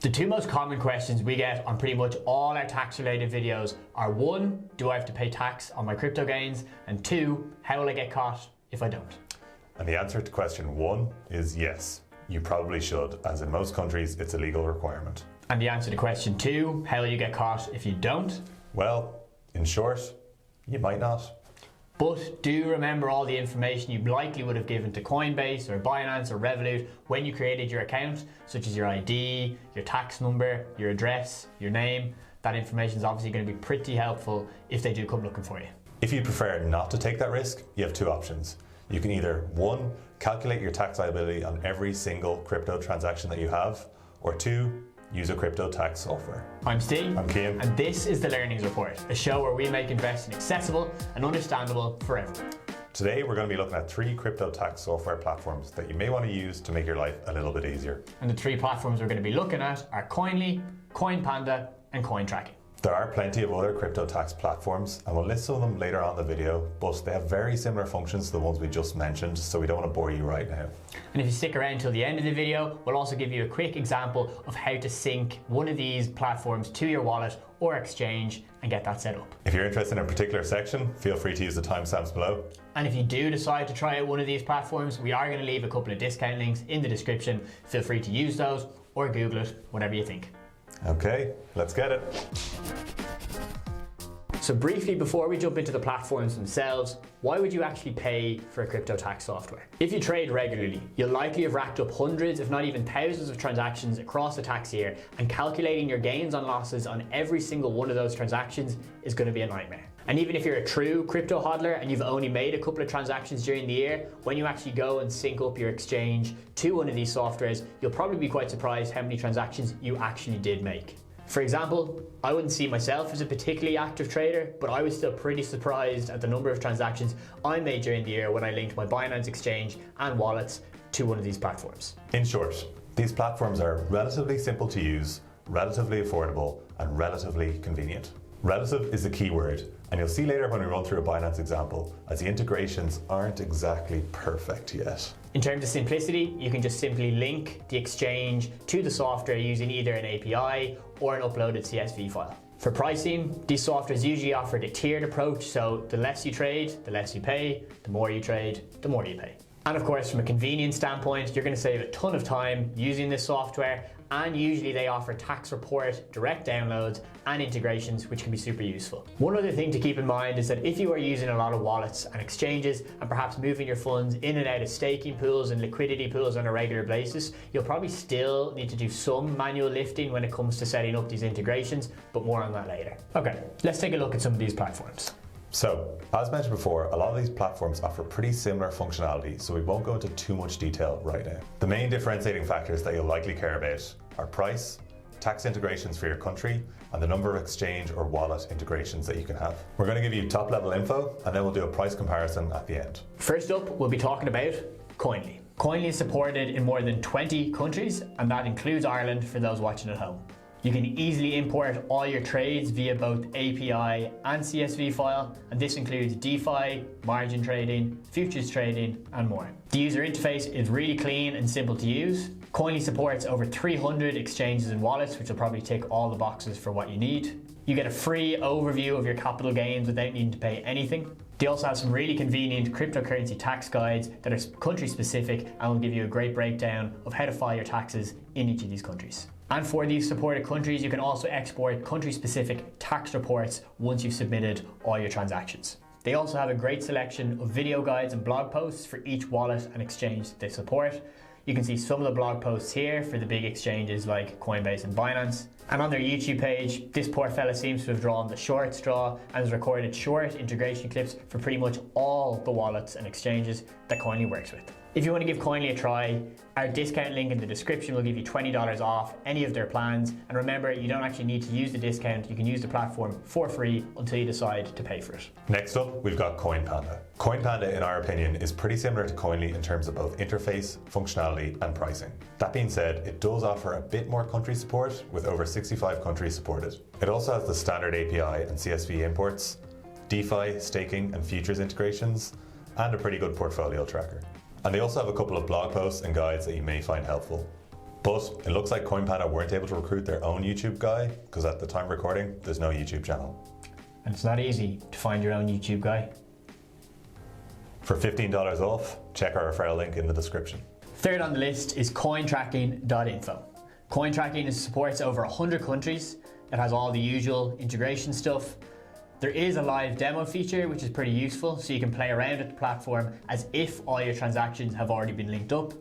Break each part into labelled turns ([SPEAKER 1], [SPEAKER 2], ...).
[SPEAKER 1] The two most common questions we get on pretty much all our tax related videos are: one, do I have to pay tax on my crypto gains? And two, how will I get caught if I don't?
[SPEAKER 2] And the answer to question one is yes, you probably should, as in most countries it's a legal requirement.
[SPEAKER 1] And the answer to question two, how will you get caught if you don't?
[SPEAKER 2] Well, in short, you might not.
[SPEAKER 1] But do remember all the information you likely would have given to Coinbase or Binance or Revolut when you created your account, such as your ID, your tax number, your address, your name. That information is obviously going to be pretty helpful if they do come looking for you.
[SPEAKER 2] If you prefer not to take that risk, you have two options. You can either, one, calculate your tax liability on every single crypto transaction that you have, or two, use a crypto tax software.
[SPEAKER 1] I'm Steve.
[SPEAKER 2] I'm Cian.
[SPEAKER 1] And this is the Learnings Report, a show where we make investing accessible and understandable for everyone.
[SPEAKER 2] Today we're going to be looking at 3 crypto tax software platforms that you may want to use to make your life a little bit easier.
[SPEAKER 1] And the 3 platforms we're going to be looking at are Koinly, Coinpanda and CoinTracking.
[SPEAKER 2] There are plenty of other crypto tax platforms, and we'll list some of them later on in the video, but they have very similar functions to the ones we just mentioned, so we don't want to bore you right now.
[SPEAKER 1] And if you stick around till the end of the video, we'll also give you a quick example of how to sync one of these platforms to your wallet or exchange and get that set up.
[SPEAKER 2] If you're interested in a particular section, feel free to use the timestamps below.
[SPEAKER 1] And if you do decide to try out one of these platforms, we are going to leave a couple of discount links in the description. Feel free to use those or Google it, whatever you think.
[SPEAKER 2] Okay, let's get it.
[SPEAKER 1] So briefly, before we jump into the platforms themselves, why would you actually pay for a crypto tax software? If you trade regularly, you'll likely have racked up hundreds, if not even thousands of transactions across the tax year, and calculating your gains and losses on every single one of those transactions is going to be a nightmare. And even if you're a true crypto hodler and you've only made a couple of transactions during the year, when you actually go and sync up your exchange to one of these softwares, you'll probably be quite surprised how many transactions you actually did make. For example, I wouldn't see myself as a particularly active trader, but I was still pretty surprised at the number of transactions I made during the year when I linked my Binance exchange and wallets to one of these platforms.
[SPEAKER 2] In short, these platforms are relatively simple to use, relatively affordable, and relatively convenient. Relative is the key word, and you'll see later when we run through a Binance example, as the integrations aren't exactly perfect yet.
[SPEAKER 1] In terms of simplicity, you can just simply link the exchange to the software using either an API or an uploaded CSV file. For pricing, these softwares usually offer a tiered approach, so the less you trade, the less you pay, the more you trade, the more you pay. And of course, from a convenience standpoint, you're going to save a ton of time using this software, and usually they offer tax report, direct downloads, and integrations, which can be super useful. One other thing to keep in mind is that if you are using a lot of wallets and exchanges and perhaps moving your funds in and out of staking pools and liquidity pools on a regular basis, you'll probably still need to do some manual lifting when it comes to setting up these integrations, but more on that later. Okay, let's take a look at some of these platforms.
[SPEAKER 2] So, as mentioned before, a lot of these platforms offer pretty similar functionality, so we won't go into too much detail right now. The main differentiating factors that you'll likely care about are price, tax integrations for your country, and the number of exchange or wallet integrations that you can have. We're going to give you top level info, and then we'll do a price comparison at the end.
[SPEAKER 1] First up, we'll be talking about Koinly. Koinly is supported in more than 20 countries, and that includes Ireland for those watching at home. You can easily import all your trades via both API and CSV file, and this includes DeFi, margin trading, futures trading, and more. The user interface is really clean and simple to use. Koinly supports over 300 exchanges and wallets, which will probably tick all the boxes for what you need. You get a free overview of your capital gains without needing to pay anything. They also have some really convenient cryptocurrency tax guides that are country specific and will give you a great breakdown of how to file your taxes in each of these countries. And for these supported countries, you can also export country-specific tax reports once you've submitted all your transactions. They also have a great selection of video guides and blog posts for each wallet and exchange they support. You can see some of the blog posts here for the big exchanges like Coinbase and Binance. And on their YouTube page, this poor fella seems to have drawn the short straw and has recorded short integration clips for pretty much all the wallets and exchanges that Koinly works with. If you want to give Koinly a try, our discount link in the description will give you $20 off any of their plans. And remember, you don't actually need to use the discount. You can use the platform for free until you decide to pay for it.
[SPEAKER 2] Next up, we've got Coinpanda. Coinpanda, in our opinion, is pretty similar to Koinly in terms of both interface, functionality, and pricing. That being said, it does offer a bit more country support, with over 65 countries supported. It also has the standard API and CSV imports, DeFi, staking, and futures integrations, and a pretty good portfolio tracker. And they also have a couple of blog posts and guides that you may find helpful. But it looks like Coinpanda weren't able to recruit their own YouTube guy because at the time of recording, there's no YouTube channel.
[SPEAKER 1] And it's not easy to find your own YouTube guy.
[SPEAKER 2] For $15 off, check our referral link in the description.
[SPEAKER 1] Third on the list is cointracking.info. CoinTracking supports over 100 countries. It has all the usual integration stuff. There is a live demo feature which is pretty useful, so you can play around with the platform as if all your transactions have already been linked up.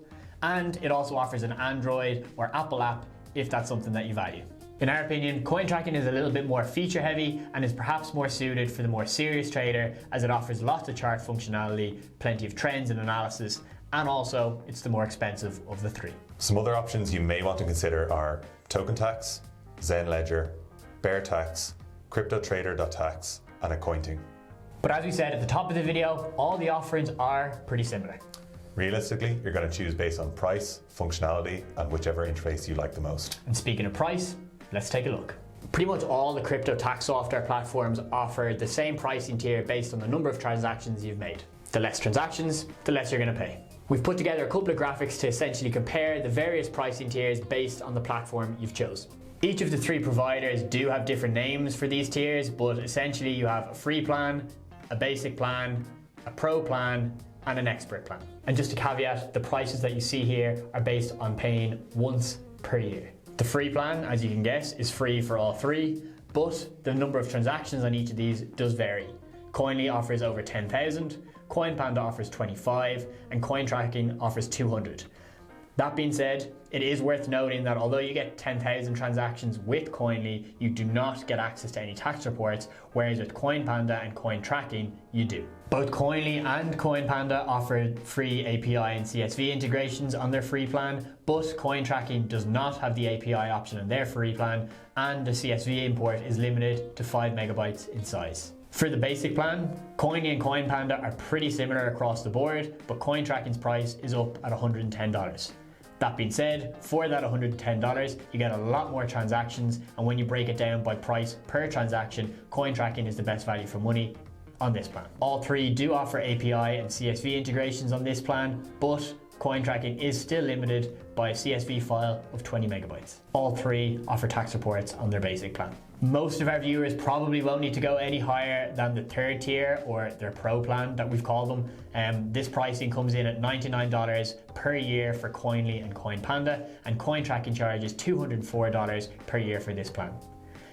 [SPEAKER 1] And it also offers an Android or Apple app if that's something that you value. In our opinion, CoinTracking is a little bit more feature heavy and is perhaps more suited for the more serious trader, as it offers lots of chart functionality, plenty of trends and analysis, and also it's the more expensive of the three.
[SPEAKER 2] Some other options you may want to consider are Token Tax, Zen Ledger, Bear Tax, CryptoTrader.tax, and a Cointing.
[SPEAKER 1] But as we said at the top of the video, all the offerings are pretty similar.
[SPEAKER 2] Realistically, you're going to choose based on price, functionality, and whichever interface you like the most.
[SPEAKER 1] And speaking of price, let's take a look. Pretty much all the crypto tax software platforms offer the same pricing tier based on the number of transactions you've made. The less transactions, the less you're going to pay. We've put together a couple of graphics to essentially compare the various pricing tiers based on the platform you've chosen. Each of the three providers do have different names for these tiers, but essentially you have a free plan, a basic plan, a pro plan, and an expert plan. And just a caveat, the prices that you see here are based on paying once per year. The free plan, as you can guess, is free for all three, but the number of transactions on each of these does vary. Koinly offers over 10,000, Coinpanda offers 25, and CoinTracking offers 200. That being said, it is worth noting that although you get 10,000 transactions with Koinly, you do not get access to any tax reports, whereas with Coinpanda and CoinTracking, you do. Both Koinly and Coinpanda offer free API and CSV integrations on their free plan, but CoinTracking does not have the API option in their free plan, and the CSV import is limited to 5 megabytes in size. For the basic plan, Koinly and Coinpanda are pretty similar across the board, but CoinTracking's price is up at $110. That being said, for that $110, you get a lot more transactions, and when you break it down by price per transaction, CoinTracking is the best value for money on this plan. All three do offer API and CSV integrations on this plan, but CoinTracking is still limited by a CSV file of 20 megabytes. All three offer tax reports on their basic plan. Most of our viewers probably won't need to go any higher than the third tier or their pro plan that we've called them. This pricing comes in at $99 per year for Koinly and Coinpanda, and CoinTracking charges $204 per year for this plan.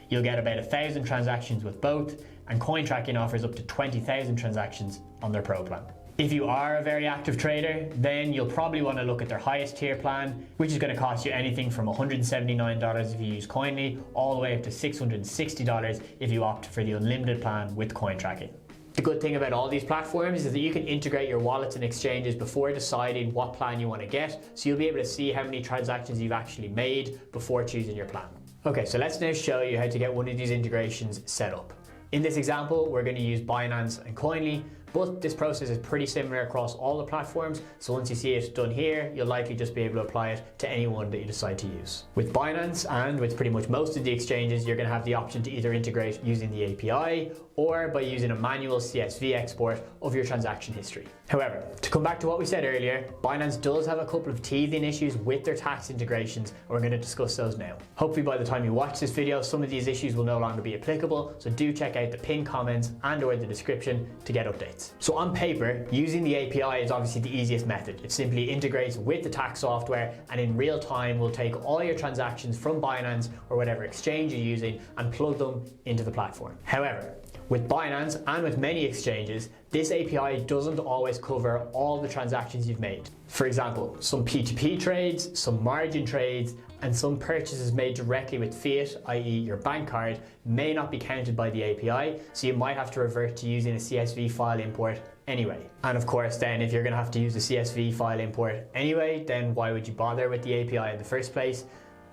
[SPEAKER 1] You'll get about 1,000 transactions with both, and CoinTracking offers up to 20,000 transactions on their pro plan. If you are a very active trader, then you'll probably want to look at their highest tier plan, which is going to cost you anything from $179 if you use Koinly, all the way up to $660 if you opt for the unlimited plan with CoinTracking. The good thing about all these platforms is that you can integrate your wallets and exchanges before deciding what plan you want to get, so you'll be able to see how many transactions you've actually made before choosing your plan. Okay, so let's now show you how to get one of these integrations set up. In this example, we're going to use Binance and Koinly, but this process is pretty similar across all the platforms, so once you see it done here, you'll likely just be able to apply it to any one that you decide to use. With Binance and with pretty much most of the exchanges, you're going to have the option to either integrate using the API or by using a manual CSV export of your transaction history. However, to come back to what we said earlier, Binance does have a couple of teething issues with their tax integrations, and we're going to discuss those now. Hopefully by the time you watch this video, some of these issues will no longer be applicable, so do check out the pinned comments and or the description to get updates. So on paper, using the API is obviously the easiest method. It simply integrates with the tax software and in real time will take all your transactions from Binance or whatever exchange you're using and plug them into the platform. However, with Binance and with many exchanges, this API doesn't always cover all the transactions you've made. For example, some P2P trades, some margin trades, and some purchases made directly with fiat, i.e. your bank card, may not be counted by the API, so you might have to revert to using a CSV file import anyway. And of course then, if you're going to have to use a CSV file import anyway, then why would you bother with the API in the first place?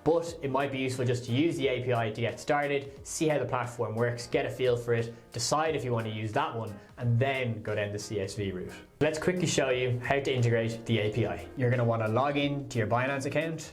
[SPEAKER 1] But it might be useful just to use the API to get started, see how the platform works, get a feel for it, decide if you want to use that one, and then go down the CSV route. Let's quickly show you how to integrate the API. You're going to want to log in to your Binance account,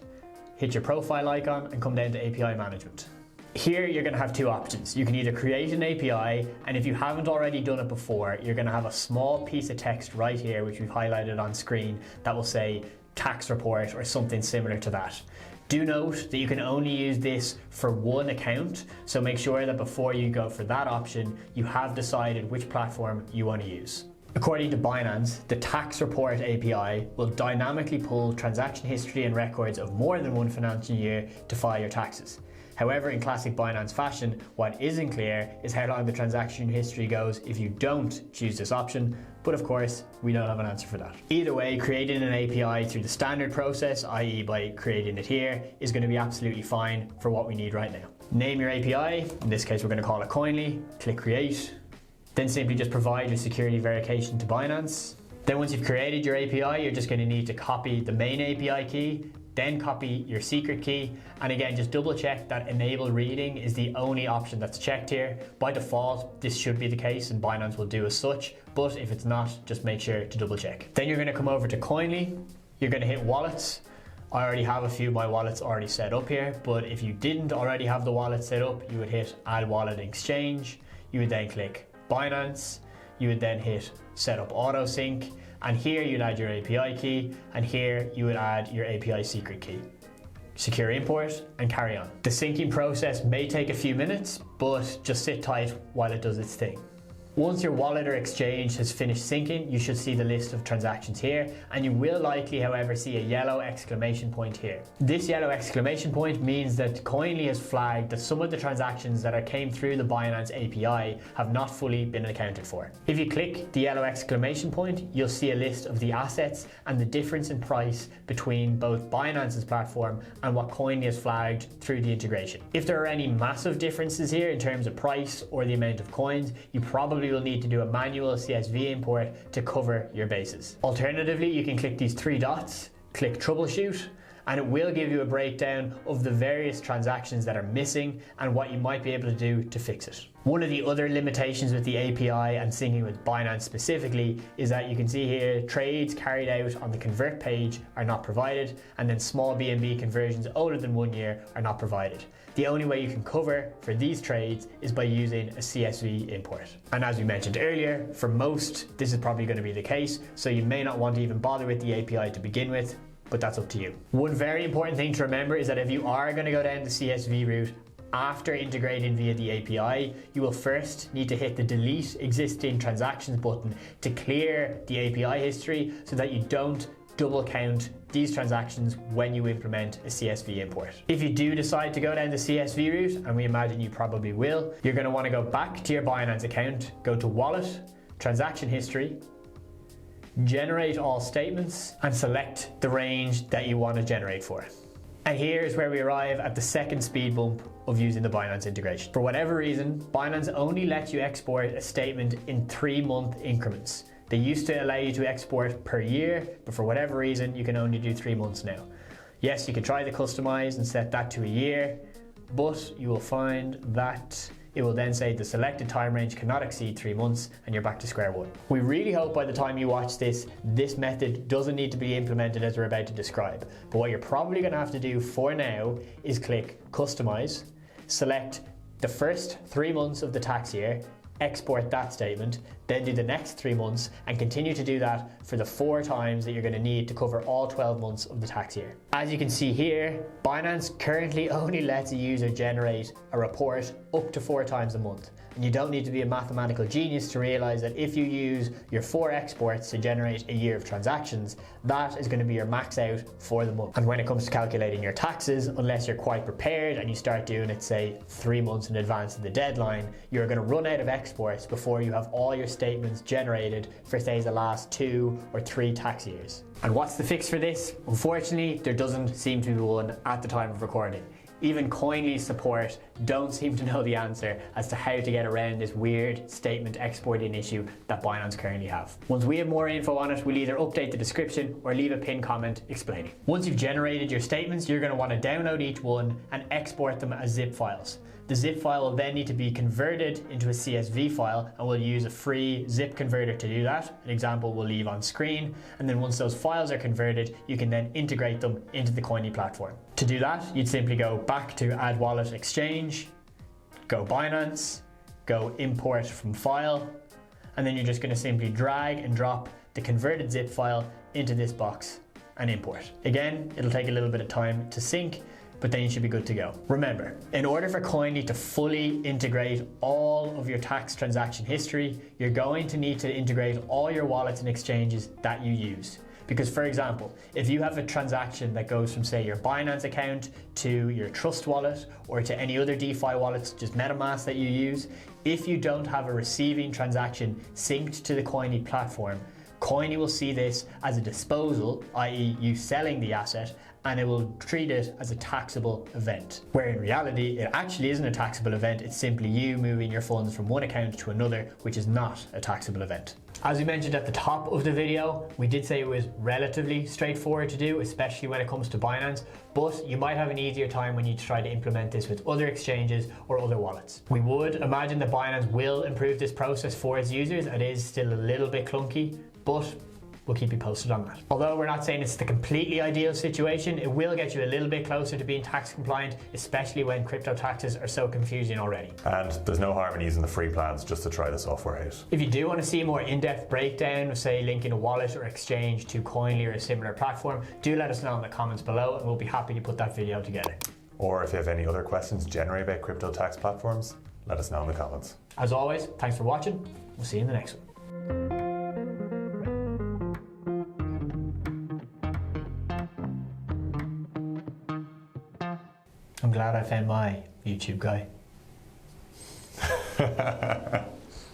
[SPEAKER 1] hit your profile icon, and come down to API management. Here you're going to have two options. You can either create an API, and if you haven't already done it before, you're going to have a small piece of text right here, which we've highlighted on screen, that will say tax report or something similar to that. Do note that you can only use this for one account, so make sure that before you go for that option, you have decided which platform you want to use. According to Binance, the Tax Report API will dynamically pull transaction history and records of more than one financial year to file your taxes. However, in classic Binance fashion, what isn't clear is how long the transaction history goes if you don't choose this option, but of course, we don't have an answer for that. Either way, creating an API through the standard process, i.e. by creating it here, is going to be absolutely fine for what we need right now. Name your API, in this case we're going to call it Koinly, click create, then simply just provide your security verification to Binance. Then once you've created your API, you're just going to need to copy the main API key, then copy your secret key, and again just double check that enable reading is the only option that's checked here. By default this should be the case and Binance will do as such, but if it's not, just make sure to double check. Then you're going to come over to Koinly, you're going to hit wallets. I already have a few of my wallets already set up here, but if you didn't already have the wallet set up, you would hit add wallet exchange, you would then click Binance, you would then hit set up auto sync, and here you'd add your API key, and here you would add your API secret key. Secure import and carry on. The syncing process may take a few minutes, but just sit tight while it does its thing. Once your wallet or exchange has finished syncing, you should see the list of transactions here, and you will likely, however, see a yellow exclamation point here. This yellow exclamation point means that Koinly has flagged that some of the transactions that came through the Binance API have not fully been accounted for. If you click the yellow exclamation point, you'll see a list of the assets and the difference in price between both Binance's platform and what Koinly has flagged through the integration. If there are any massive differences here in terms of price or the amount of coins, you probably will need to do a manual CSV import to cover your bases. Alternatively, you can click these three dots, click troubleshoot, and it will give you a breakdown of the various transactions that are missing and what you might be able to do to fix it. One of the other limitations with the API and syncing with Binance specifically is that you can see here trades carried out on the convert page are not provided, and then small BNB conversions older than 1 year are not provided. The only way you can cover for these trades is by using a CSV import. And as we mentioned earlier, for most, this is probably going to be the case, so you may not want to even bother with the API to begin with, but that's up to you. One very important thing to remember is that if you are going to go down the CSV route, after integrating via the API, you will first need to hit the delete existing transactions button to clear the API history so that you don't double count these transactions when you implement a CSV import. If you do decide to go down the CSV route, and we imagine you probably will, you're going to want to go back to your Binance account, go to wallet, transaction history, generate all statements, and select the range that you want to generate for. And here's where we arrive at the second speed bump of using the Binance integration. For whatever reason, Binance only lets you export a statement in 3-month increments. They used to allow you to export per year, but for whatever reason, you can only do 3 months now. Yes, you can try the customize and set that to a year, but you will find that it will then say the selected time range cannot exceed 3 months, and you're back to square one. We really hope by the time you watch this method doesn't need to be implemented as we're about to describe. But what you're probably going to have to do for now is click customize, select the first 3 months of the tax year, export that statement, then do the next 3 months, and continue to do that for the 4 times that you're going to need to cover all 12 months of the tax year. As you can see here, Binance currently only lets a user generate a report up to 4 times a month. And you don't need to be a mathematical genius to realize that if you use your 4 exports to generate a year of transactions, that is going to be your max out for the month. And when it comes to calculating your taxes, unless you're quite prepared and you start doing it, say, 3 months in advance of the deadline, you're going to run out of exports before you have all your statements generated for, say, the last 2 or 3 tax years. And what's the fix for this? Unfortunately, there doesn't seem to be one at the time of recording. Even Koinly support don't seem to know the answer as to how to get around this weird statement exporting issue that Binance currently have. Once we have more info on it, we'll either update the description or leave a pinned comment explaining. Once you've generated your statements, you're going to want to download each one and export them as zip files. The zip file will then need to be converted into a CSV file, and we'll use a free zip converter to do that. An example we'll leave on screen, and then once those files are converted, you can then integrate them into the Koinly platform. To do that, you'd simply go back to Add Wallet Exchange, go Binance, go Import from File, and then you're just going to simply drag and drop the converted zip file into this box and import. Again, it'll take a little bit of time to sync, but then you should be good to go. Remember, in order for Koinly to fully integrate all of your tax transaction history, you're going to need to integrate all your wallets and exchanges that you use. Because for example, if you have a transaction that goes from say your Binance account to your Trust wallet or to any other DeFi wallets, just MetaMask that you use, if you don't have a receiving transaction synced to the Koinly platform, Koinly will see this as a disposal, i.e. you selling the asset, and it will treat it as a taxable event. Where in reality, it actually isn't a taxable event, it's simply you moving your funds from one account to another, which is not a taxable event. As we mentioned at the top of the video, we did say it was relatively straightforward to do, especially when it comes to Binance, but you might have an easier time when you try to implement this with other exchanges or other wallets. We would imagine that Binance will improve this process for its users. It is still a little bit clunky, but we'll keep you posted on that. Although we're not saying it's the completely ideal situation, it will get you a little bit closer to being tax compliant, especially when crypto taxes are so confusing already.
[SPEAKER 2] And there's no harm in using the free plans just to try the software out.
[SPEAKER 1] If you do want to see a more in-depth breakdown of say linking a wallet or exchange to Koinly or a similar platform, do let us know in the comments below and we'll be happy to put that video together.
[SPEAKER 2] Or if you have any other questions generally about crypto tax platforms, let us know in the comments.
[SPEAKER 1] As always, thanks for watching. We'll see you in the next one. I'm glad I found my YouTube guy.